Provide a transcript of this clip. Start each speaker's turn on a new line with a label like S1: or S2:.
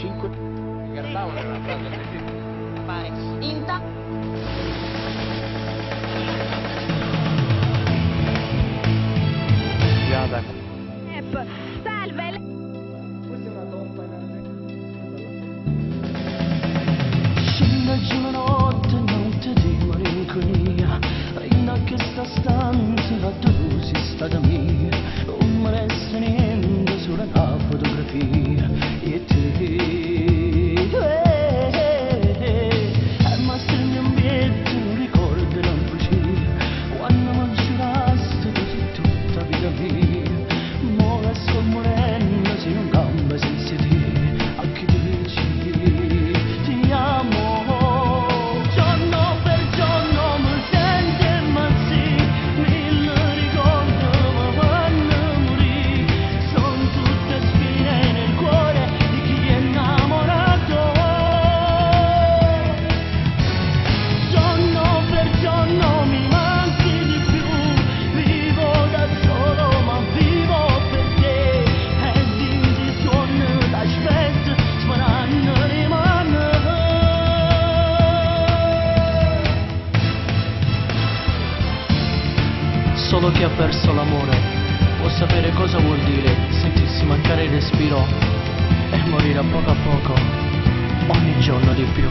S1: 5.
S2: Guardavo era una frase così.
S3: Pare.
S1: Giada.
S3: Salve.
S2: Questa è una tomba
S4: Scende giù la notte, notte di malinconia, in questa stanza tu sei stata mia, non mi resta niente sulla tua fotografia, e te, ma se il mio ambiente non ricorda la bugia, quando mi giuraste tu sei tutta vita mia, ora sto morendo se non cambia senza te, a chi dici ti amo. Solo chi ha perso l'amore può sapere cosa vuol dire sentirsi mancare il respiro e morire a poco ogni giorno di più.